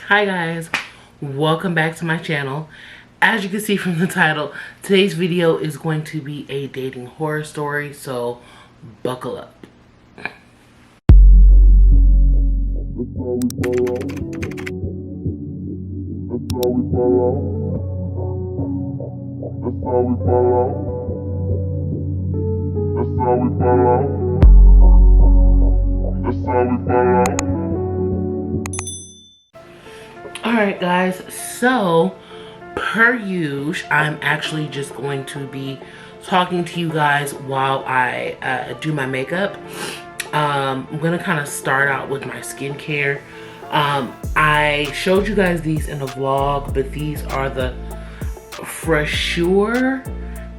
Hi guys, welcome back to my channel. As you can see from the title, today's video is going to be a dating horror story, so buckle up. Alright guys, so per usual, I'm actually just going to be talking to you guys while I do my makeup. I'm gonna kind of start out with my skincare. I showed you guys these in a vlog, but these are the Freeway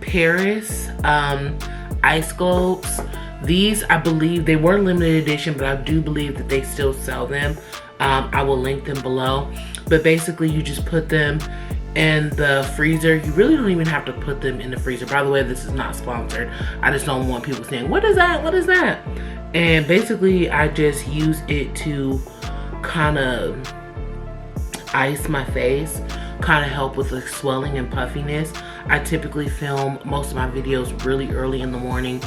Paris ice globes. These, I believe, they were limited edition, but I do believe that they still sell them. I will link them below. But basically, you just put them in the freezer. You really don't even have to put them in the freezer. By the way, this is not sponsored. I just don't want people saying, what is that? What is that? And basically, I just use it to kind of ice my face, kind of help with the swelling and puffiness. I typically film most of my videos really early in the morning,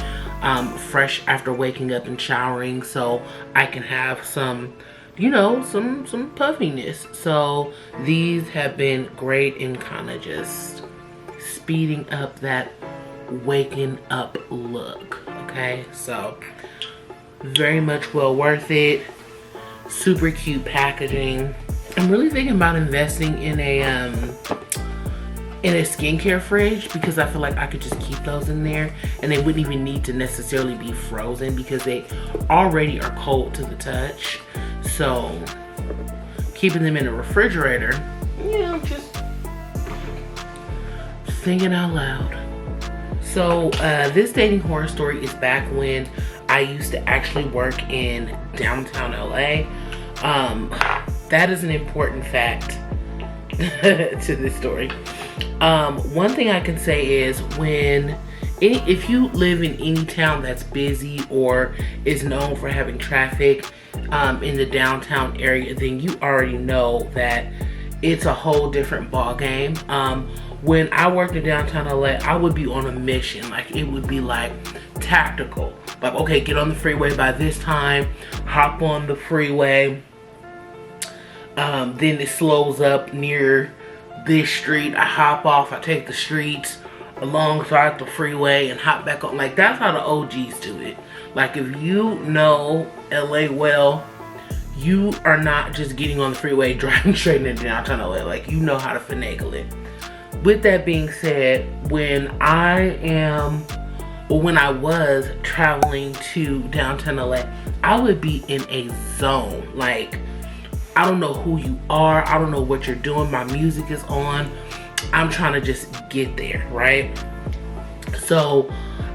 fresh after waking up and showering, so I can have some, you know, some puffiness. So these have been great in kind of just speeding up that waking up look. Okay, so very much well worth it. Super cute packaging. I'm really thinking about investing in a skincare fridge, because I feel like I could just keep those in there and they wouldn't even need to necessarily be frozen because they already are cold to the touch. So keeping them in the refrigerator, you know, just thinking out loud. So this dating horror story is back when I used to actually work in downtown LA. That is an important fact to this story. One thing I can say is if you live in any town that's busy or is known for having traffic in the downtown area, then you already know that it's a whole different ball game. When I worked in downtown LA, I would be on a mission. Like, it would be like tactical. Like, okay, get on the freeway by this time, hop on the freeway. Then it slows up near this street. I hop off, I take the streets alongside the freeway and hop back on. Like, that's how the OGs do it. Like, if you know LA well, you are not just getting on the freeway driving straight into downtown LA. Like, you know how to finagle it. With that being said, when I was traveling to downtown LA, I would be in a zone. Like, I don't know who you are. I don't know what you're doing. My music is on. I'm trying to just get there, right? So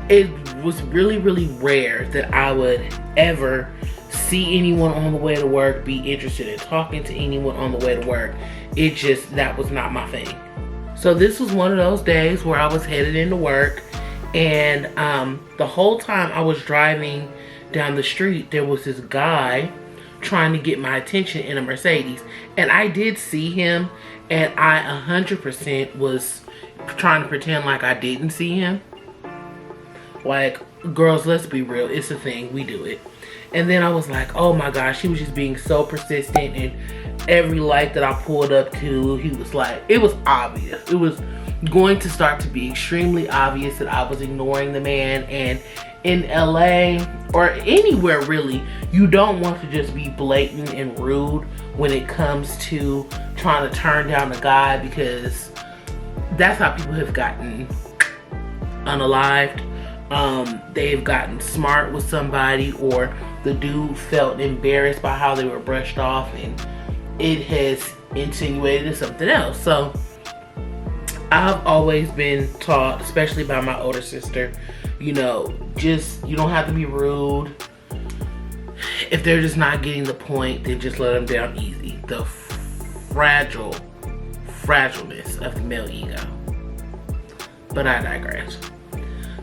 it was really, really rare that I would ever see anyone on the way to work, be interested in talking to anyone on the way to work. That was not my thing. So this was one of those days where I was headed into work, and the whole time I was driving down the street, there was this guy trying to get my attention in a Mercedes, and I did see him, and I 100% was trying to pretend like I didn't see him. Like, girls, let's be real, it's a thing, we do it. And then I was like, oh my gosh, he was just being so persistent, and every light that I pulled up to, he was like, it was obvious. It was going to start to be extremely obvious that I was ignoring the man. And in LA, or anywhere really, you don't want to just be blatant and rude when it comes to trying to turn down a guy, because that's how people have gotten unalived. They've gotten smart with somebody, or the dude felt embarrassed by how they were brushed off, and it has insinuated something else. So I've always been taught, especially by my older sister, you know, you don't have to be rude. If they're just not getting the point, then just let them down easy. The fragileness of the male ego. But I digress.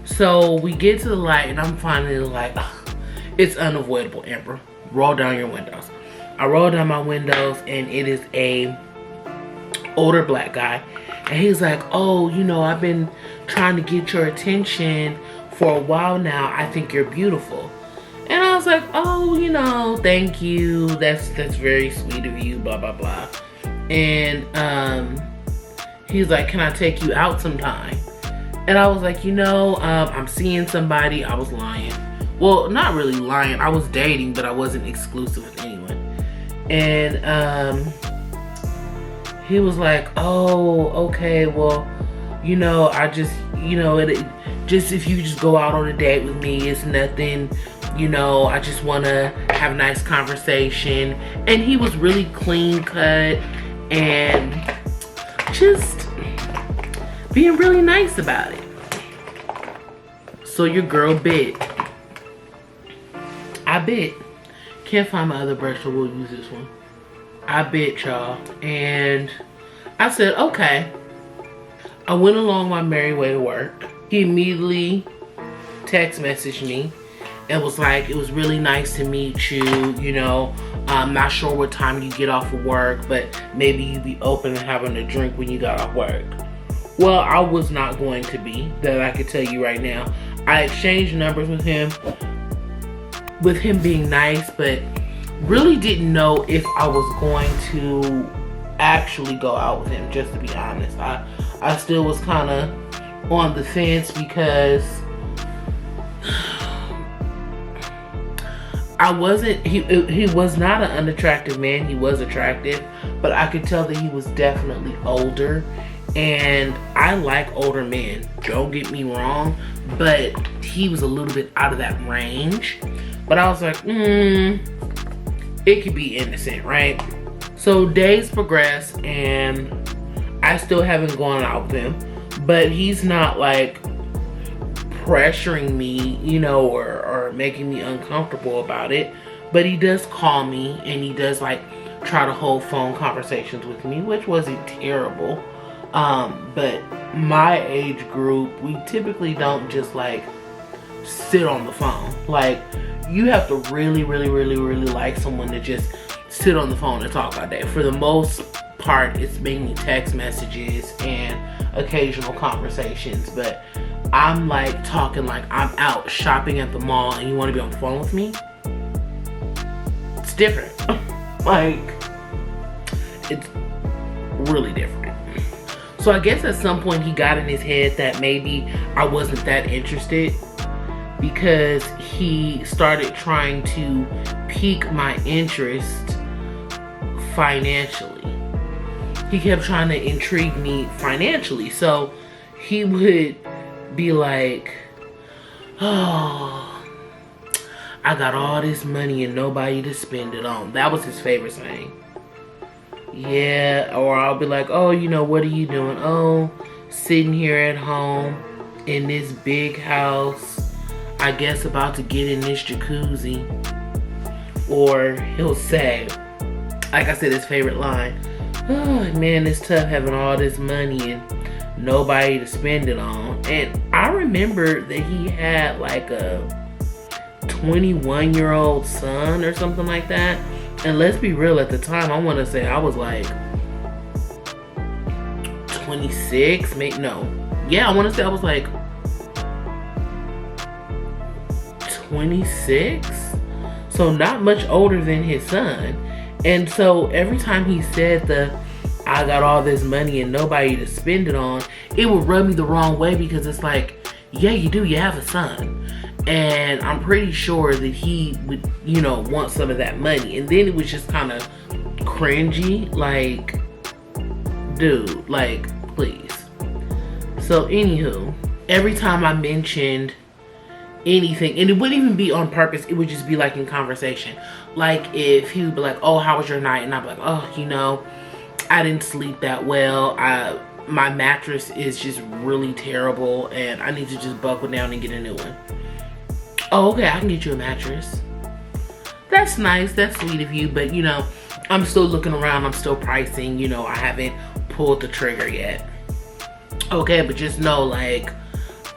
So we get to the light, and I'm finally like, it's unavoidable, Amber. Roll down your windows. I roll down my windows and it is a older black guy. And he's like, oh, you know, I've been trying to get your attention for a while now. I think you're beautiful. And I was like, oh, you know, thank you. That's very sweet of you, blah, blah, blah. And he's like, can I take you out sometime? And I was like, you know, I'm seeing somebody. I was lying. Well, not really lying. I was dating, but I wasn't exclusive with anyone. And he was like, oh, okay, well, you know, I just, you know, just if you just go out on a date with me, it's nothing, you know, I just want to have a nice conversation. And he was really clean cut and just being really nice about it. So your girl bit. I bit. Can't find my other brush, so we'll use this one. I bit, y'all. And I said, okay. I went along my merry way to work. He immediately text messaged me and was like, it was really nice to meet you. You know, I'm not sure what time you get off of work, but maybe you'd be open to having a drink when you got off work. Well, I was not going to be. That I could tell you right now. I exchanged numbers with him being nice, but really didn't know if I was going to actually go out with him, just to be honest. I still was kind of on the fence because he was not an unattractive man. He was attractive, but I could tell that he was definitely older, and I like older men, don't get me wrong, but he was a little bit out of that range. But I was like, it could be innocent, right? So days progress and I still haven't gone out with him, but he's not like pressuring me, you know, or making me uncomfortable about it. But he does call me and he does like try to hold phone conversations with me, which wasn't terrible. But my age group, we typically don't just like sit on the phone. Like, you have to really, really, really, really like someone to just sit on the phone and talk all day. For the most part, it's mainly text messages and occasional conversations. But I'm like talking like I'm out shopping at the mall and you want to be on the phone with me? It's different. Like, it's really different. So I guess at some point he got in his head that maybe I wasn't that interested, because he started trying to pique my interest financially. He kept trying to intrigue me financially. So he would be like, oh, I got all this money and nobody to spend it on. That was his favorite saying. Yeah, or I'll be like, oh, you know, what are you doing? Oh, sitting here at home in this big house, I guess about to get in this jacuzzi. Or he'll say, like I said, his favorite line, oh man, it's tough having all this money and nobody to spend it on. And I remember that he had like a 21-year-old son or something like that. And let's be real, at the time, I want to say I was like 26, maybe, no. Yeah, I want to say I was like 26. So not much older than his son. And so every time he said I got all this money and nobody to spend it on, it would rub me the wrong way, because it's like, yeah, you do, you have a son. And I'm pretty sure that he would, you know, want some of that money. And then it was just kind of cringy. Like, dude, like, please. So, anywho, every time I mentioned anything, and it wouldn't even be on purpose, it would just be like in conversation. Like, if he would be like, oh, how was your night? And I'd be like, oh, you know, I didn't sleep that well. My mattress is just really terrible and I need to just buckle down and get a new one. Oh, okay, I can get you a mattress. That's nice, that's sweet of you, but you know, I'm still looking around, I'm still pricing, you know, I haven't pulled the trigger yet. Okay, but just know, like,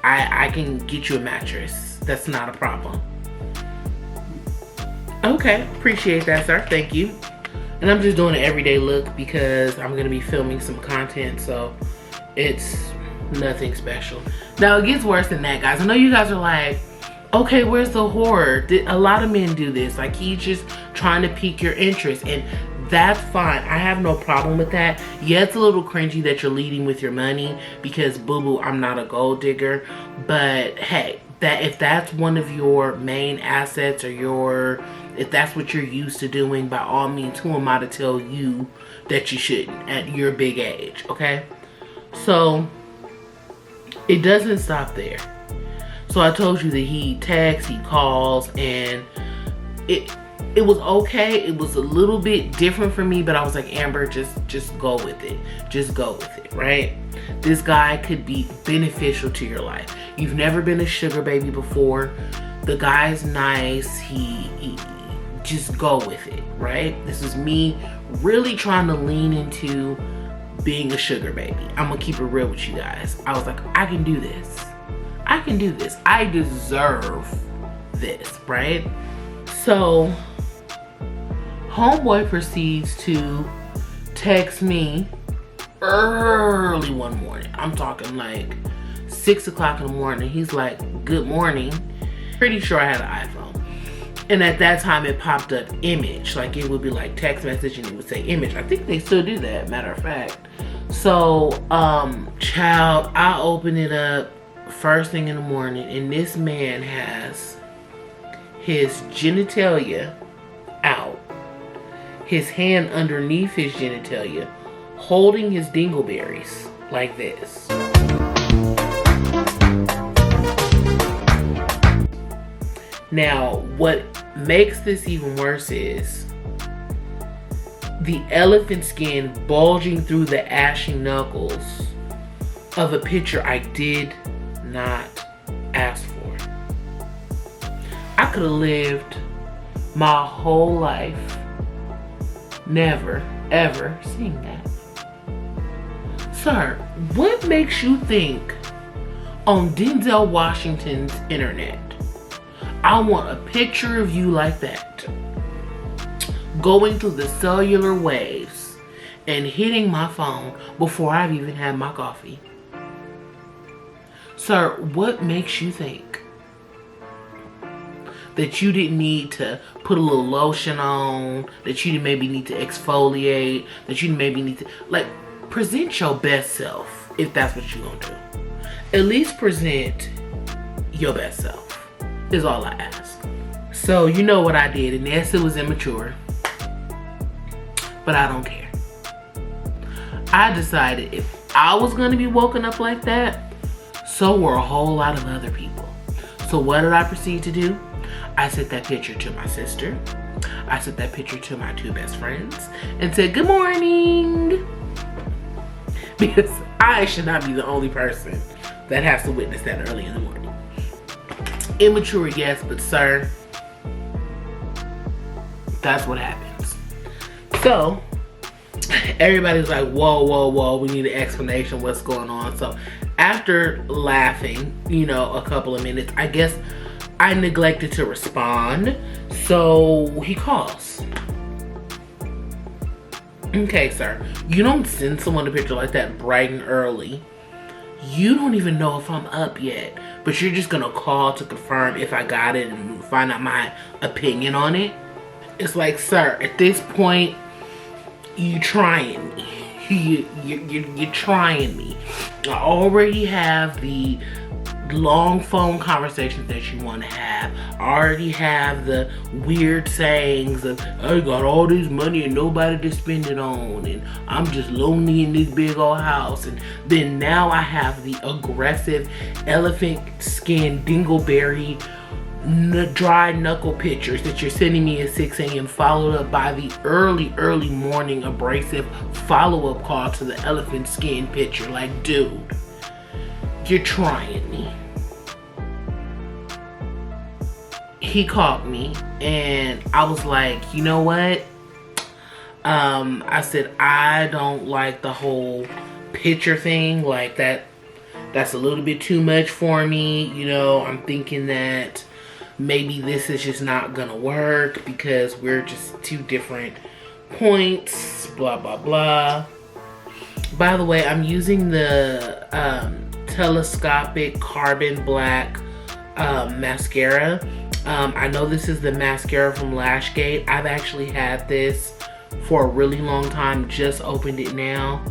I can get you a mattress. That's not a problem. Okay, appreciate that, sir, thank you. And I'm just doing an everyday look because I'm gonna be filming some content, so it's nothing special. Now it gets worse than that, guys. I know you guys are like, okay, where's the horror? A lot of men do this. Like, he's just trying to pique your interest, and that's fine. I have no problem with that. Yeah, it's a little cringy that you're leading with your money because, boo-boo, I'm not a gold digger. But hey, if that's one of your main assets, or if that's what you're used to doing, by all means, who am I to tell you that you shouldn't at your big age, okay? So it doesn't stop there. So I told you that he texts, he calls, and it was okay. It was a little bit different for me, but I was like, Amber, just go with it. Just go with it, right? This guy could be beneficial to your life. You've never been a sugar baby before. The guy's nice. He just go with it, right? This is me really trying to lean into being a sugar baby. I'm gonna keep it real with you guys. I was like, I can do this. I can do this. I deserve this, right? So Homeboy proceeds to text me early one morning. I'm talking like 6 o'clock in the morning. He's like, good morning. Pretty sure I had an iPhone. And at that time it popped up image. Like, it would be like text message and it would say image. I think they still do that, matter of fact. So, child, I open it up first thing in the morning, and this man has his genitalia out, his hand underneath his genitalia, holding his dingleberries like this. Now, what makes this even worse is the elephant skin bulging through the ashy knuckles of a picture I did not ask for. I could have lived my whole life never ever seeing that. Sir, what makes you think on Denzel Washington's internet I want a picture of you like that, going through the cellular waves and hitting my phone before I've even had my coffee? Sir, what makes you think that you didn't need to put a little lotion on, that you didn't maybe need to exfoliate, that you maybe need to, like, present your best self if that's what you're gonna do. At least present your best self is all I ask. So you know what I did, and yes, it was immature, but I don't care. I decided if I was gonna be woken up like that, so were a whole lot of other people. So what did I proceed to do? I sent that picture to my sister. I sent that picture to my 2 best friends and said, good morning. Because I should not be the only person that has to witness that early in the morning. Immature, yes, but sir, that's what happens. So everybody's like, whoa, whoa, whoa, we need an explanation, what's going on? So after laughing, you know, a couple of minutes, I guess I neglected to respond. So he calls. Okay, sir, you don't send someone a picture like that bright and early. You don't even know if I'm up yet, but you're just gonna call to confirm if I got it and find out my opinion on it. It's like, sir, at this point, you trying me. You're trying me. I already have the long phone conversations that you want to have. I already have the weird sayings of, I got all this money and nobody to spend it on, and I'm just lonely in this big old house. And then now I have the aggressive elephant skin dingleberry dry knuckle pictures that you're sending me at 6 a.m. followed up by the early morning abrasive follow-up call to the elephant skin picture. Like, dude, you're trying me. He called me and I was like, you know what? I said, I don't like the whole picture thing. Like, that's a little bit too much for me. You know, I'm thinking that maybe this is just not gonna work because we're just two different points, blah, blah, blah. By the way, I'm using the telescopic carbon black mascara. I know this is the mascara from Lashgate. I've actually had this for a really long time, just opened it now.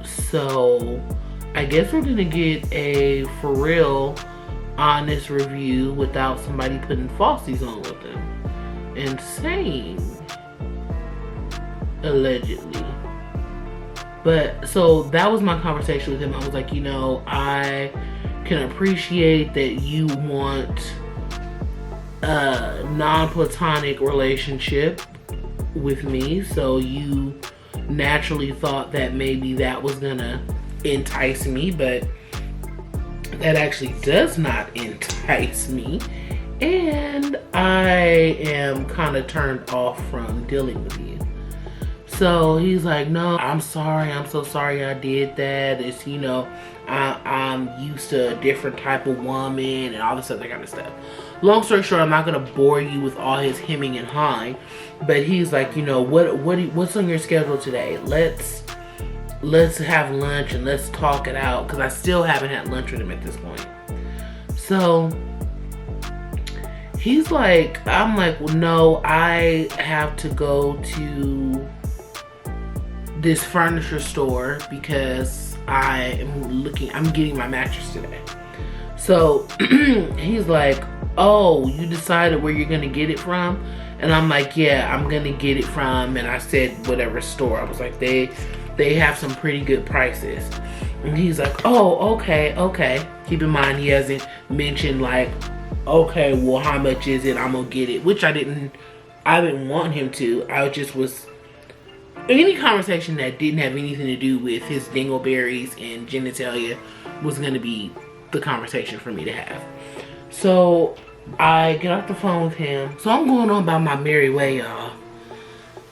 So I guess we're gonna get a for real honest review without somebody putting falsies on with them. Insane. Allegedly. But so that was my conversation with him. I was like, you know, I can appreciate that you want a non-platonic relationship with me, so you naturally thought that maybe that was gonna entice me, but that actually does not entice me, and I am kind of turned off from dealing with you. So he's like, no, I'm sorry, I'm so sorry I did that. It's, you know, I'm used to a different type of woman and all this other kind of stuff. Long story short, I'm not gonna bore you with all his hemming and hawing, but he's like, you know, what's on your schedule today? Let's have lunch and let's talk it out, because I still haven't had lunch with him at this point. So he's like, I'm like, well, no, I have to go to this furniture store because I'm getting my mattress today. So he's like, oh, you decided where you're gonna get it from? And I'm like, yeah, I'm gonna get it from, and I said whatever store. I was like, they have some pretty good prices. And he's like, oh, okay. Keep in mind, he hasn't mentioned like, okay, well, how much is it? I'm gonna get it, which I didn't want him to. I just was, any conversation that didn't have anything to do with his dingleberries and genitalia was gonna be the conversation for me to have. So I get off the phone with him. So I'm going on about my merry way, y'all,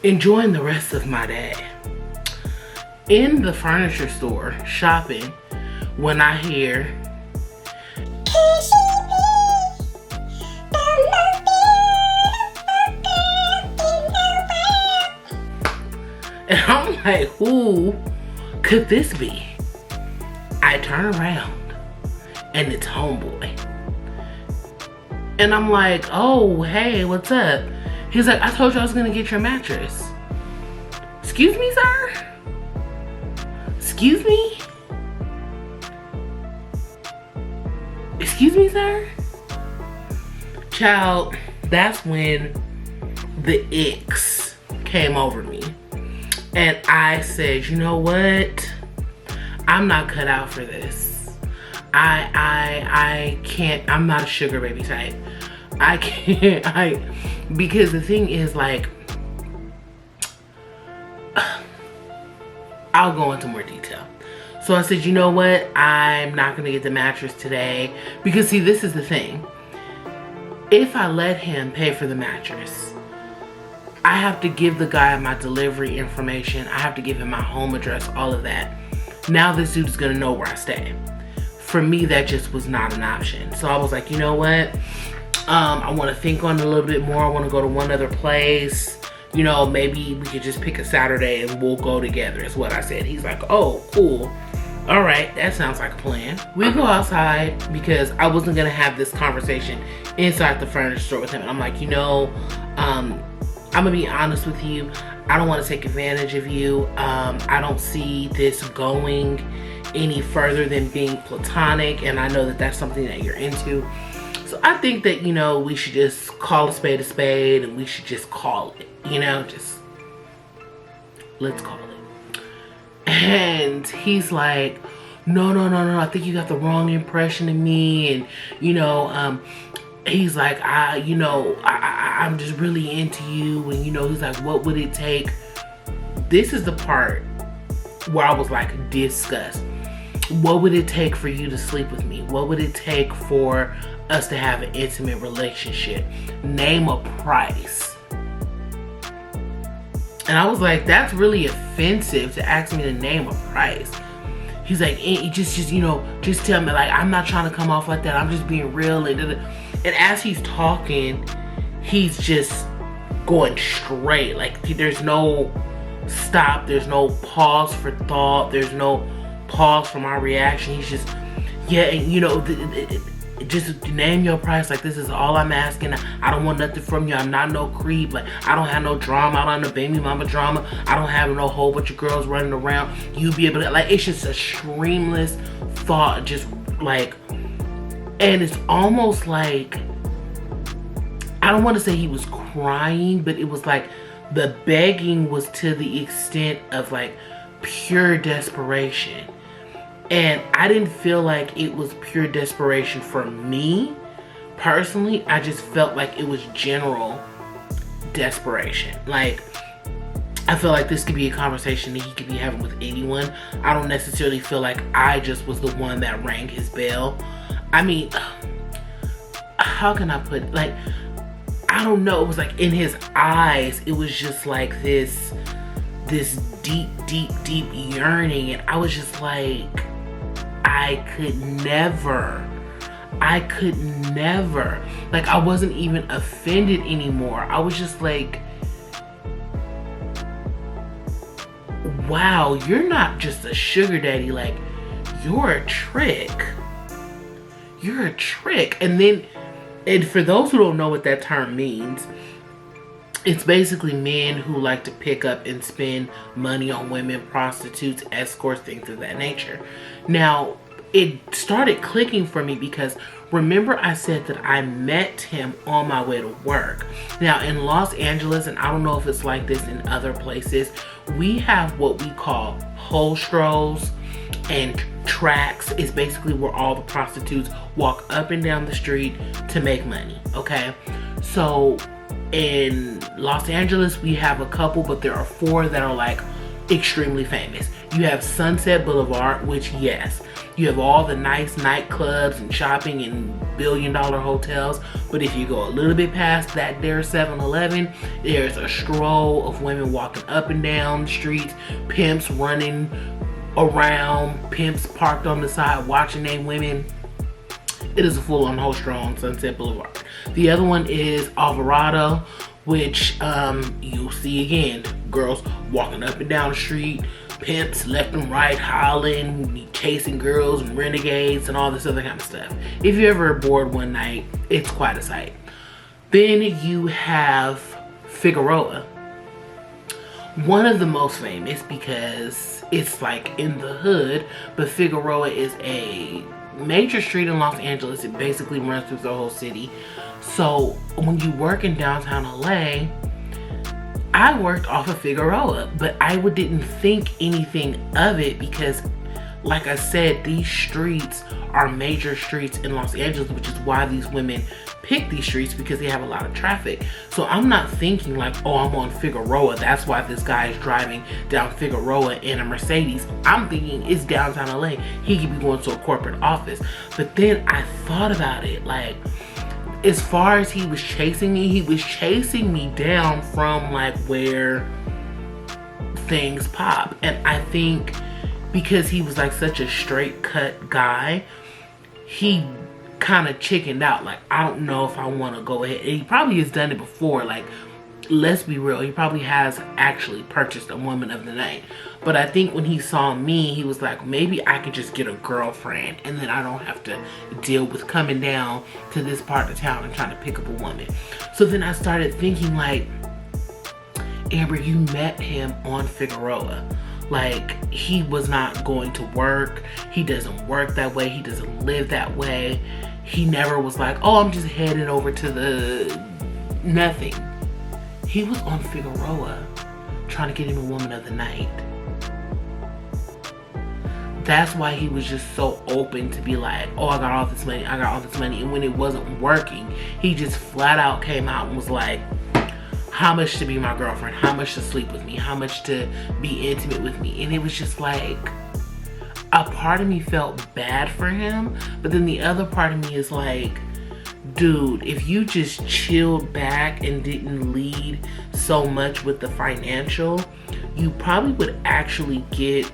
enjoying the rest of my day. In the furniture store, shopping, when I hear, and I'm like, who could this be? I turn around and it's Homeboy. And I'm like, oh, hey, what's up? He's like, I told you I was gonna get your mattress. Excuse me, sir? Excuse me? Excuse me, sir? Child, that's when the icks came over me. And I said, you know what? I'm not cut out for this. I can't, I'm not a sugar baby type. I can't, because the thing is, like, I'll go into more detail. So I said, you know what? I'm not gonna get the mattress today. Because see, this is the thing. If I let him pay for the mattress, I have to give the guy my delivery information. I have to give him my home address, all of that. Now this dude is gonna know where I stay. For me, that just was not an option. So I was like, you know what? I wanna think on it a little bit more. I wanna go to one other place. You know, maybe we could just pick a Saturday and we'll go together, is what I said. He's like, oh, cool. All right, that sounds like a plan. We go outside because I wasn't gonna have this conversation inside the furniture store with him. And I'm like, you know, I'm gonna be honest with you. I don't wanna take advantage of you. I don't see this going any further than being platonic. And I know that that's something that you're into. So I think that, you know, we should just call a spade and we should just call it. You know, just let's call it. And he's like, no, I think you got the wrong impression of me. And, you know, he's like, I'm just really into you. And, you know, he's like, what would it take? This is the part where I was like, disgust. What would it take for you to sleep with me? What would it take for us to have an intimate relationship? Name a price. And I was like, that's really offensive to ask me to name a price. He's like, just you know, just tell me, like, I'm not trying to come off like that. I'm just being real. And as he's talking, he's just going straight. Like, there's no stop, there's no pause for thought, there's no pause for my reaction. He's just, yeah, and you know, just name your price. Like, this is all I'm asking. I don't want nothing from you. I'm not no creep. Like, I don't have no drama. I don't have no baby mama drama. I don't have no whole bunch of girls running around. You be able to, like, it's just a streamless thought, just like, and it's almost like, I don't want to say he was crying, but it was like the begging was to the extent of like pure desperation. And I didn't feel like it was pure desperation for me personally. I just felt like it was general desperation. Like, I feel like this could be a conversation that he could be having with anyone. I don't necessarily feel like I just was the one that rang his bell. I mean, how can I put it? Like, I don't know. It was like in his eyes, it was just like this deep, deep, deep yearning. And I was just like, I could never. Like, I wasn't even offended anymore. I was just like, wow, you're not just a sugar daddy. Like, you're a trick. You're a trick. And for those who don't know what that term means, it's basically men who like to pick up and spend money on women, prostitutes, escorts, things of that nature. Now, it started clicking for me because remember I said that I met him on my way to work. Now, in Los Angeles, and I don't know if it's like this in other places, we have what we call hostros and tracks. Is basically where all the prostitutes walk up and down the street to make money, okay? So in Los Angeles, we have a couple, but there are 4 that are like extremely famous. You have Sunset Boulevard, which, yes, you have all the nice nightclubs and shopping and billion-dollar hotels. But if you go a little bit past that, there's 7-Eleven. There's a stroll of women walking up and down the streets, pimps running around, pimps parked on the side watching they women. It is a full-on hostro on Sunset Boulevard. The other one is Alvarado, which you'll see again, girls walking up and down the street, pimps left and right hollering, chasing girls and renegades and all this other kind of stuff. If you're ever bored one night, it's quite a sight. Then you have Figueroa, one of the most famous because it's like in the hood, but Figueroa is a major street in Los Angeles. It basically runs through the whole city. So when you work in downtown LA, I worked off of Figueroa, but I didn't think anything of it because, like I said, these streets are major streets in Los Angeles, which is why these women pick these streets, because they have a lot of traffic. So I'm not thinking like, oh, I'm on Figueroa, that's why this guy is driving down Figueroa in a Mercedes. I'm thinking it's downtown LA. He could be going to a corporate office. But then I thought about it, like, as far as he was chasing me, he was chasing me down from like where things pop. And I think because he was like such a straight cut guy, he kind of chickened out. Like, I don't know if I want to go ahead. And he probably has done it before. Like, let's be real, he probably has actually purchased a woman of the night. But I think when he saw me, he was like, maybe I could just get a girlfriend and then I don't have to deal with coming down to this part of town and trying to pick up a woman. So then I started thinking like, Amber, you met him on Figueroa. Like, he was not going to work. He doesn't work that way. He doesn't live that way. He never was like, oh, I'm just heading over to the nothing. He was on Figueroa trying to get him a woman of the night. That's why he was just so open to be like, oh, I got all this money, I got all this money. And when it wasn't working, he just flat out came out and was like, how much to be my girlfriend? How much to sleep with me? How much to be intimate with me? And it was just like, a part of me felt bad for him, but then the other part of me is like, dude, if you just chilled back and didn't lead so much with the financial, you probably would actually get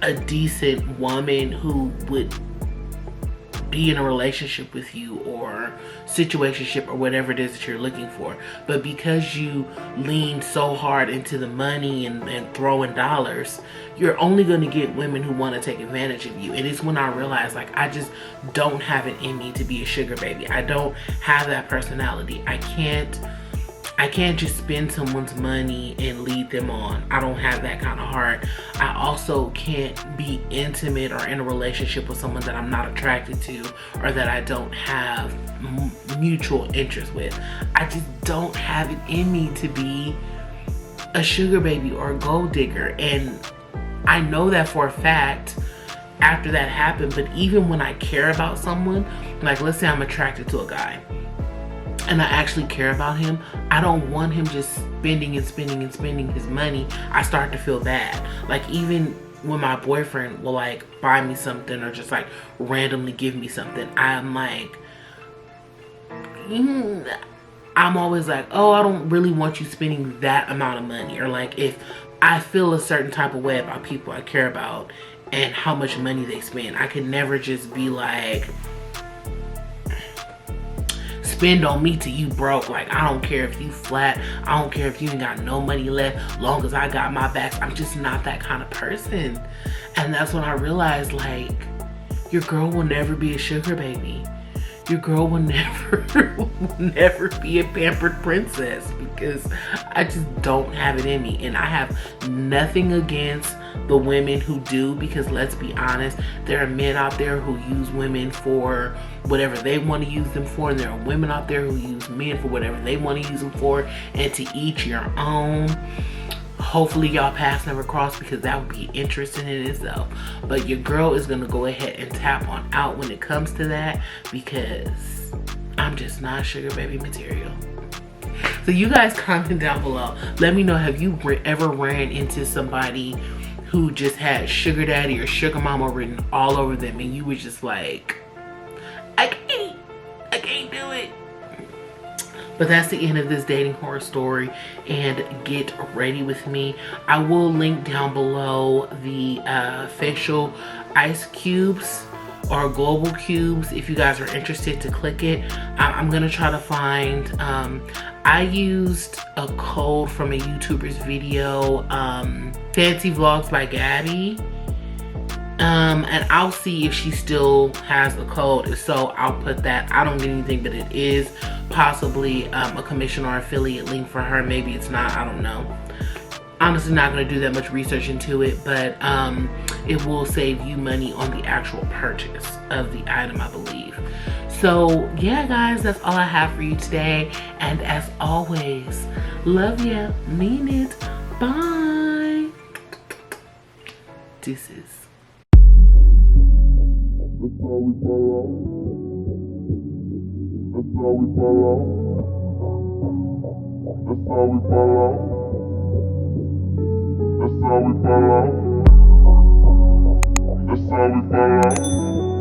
a decent woman who would be in a relationship with you or situationship or whatever it is that you're looking for. But because you lean so hard into the money and throwing dollars, you're only going to get women who want to take advantage of you. And it's when I realized, like, I just don't have it in me to be a sugar baby. I don't have that personality. I can't just spend someone's money and lead them on. I don't have that kind of heart. I also can't be intimate or in a relationship with someone that I'm not attracted to or that I don't have mutual interest with. I just don't have it in me to be a sugar baby or a gold digger. And I know that for a fact after that happened. But even when I care about someone, like let's say I'm attracted to a guy and I actually care about him, I don't want him just spending and spending and spending his money. I start to feel bad. Like even when my boyfriend will like buy me something or just like randomly give me something, I'm like, I'm always like, oh, I don't really want you spending that amount of money. Or like if I feel a certain type of way about people I care about and how much money they spend, I could never just be like, spend on me till you broke. Like, I don't care if you flat. I don't care if you ain't got no money left. Long as I got my back. I'm just not that kind of person. And that's when I realized, like, your girl will never be a sugar baby. Your girl will never be a pampered princess, because I just don't have it in me. And I have nothing against the women who do, because let's be honest, there are men out there who use women for whatever they want to use them for, and there are women out there who use men for whatever they want to use them for, and to each your own. Hopefully y'all paths never cross, because that would be interesting in itself. But your girl is gonna go ahead and tap on out when it comes to that, because I'm just not sugar baby material. So you guys comment down below. Let me know, have you ever ran into somebody who just had sugar daddy or sugar mama written all over them and you were just like, I can't do it. But that's the end of this dating horror story, and get ready with me. I will link down below the facial ice cubes or global cubes if you guys are interested to click it. I'm gonna try to find, I used a code from a YouTuber's video, Fancy Vlogs by Gabby. And I'll see if she still has the code. If so, I'll put that. I don't get anything, but it is possibly a commission or affiliate link for her. Maybe it's not, I don't know. Honestly, not going to do that much research into it, but it will save you money on the actual purchase of the item, I believe. So yeah, guys, that's all I have for you today. And as always, love ya, mean it, bye. Deuces. That's how we fall out. That's how we fall out. That's how we fall out. That's how we fall out. That's how we fall out.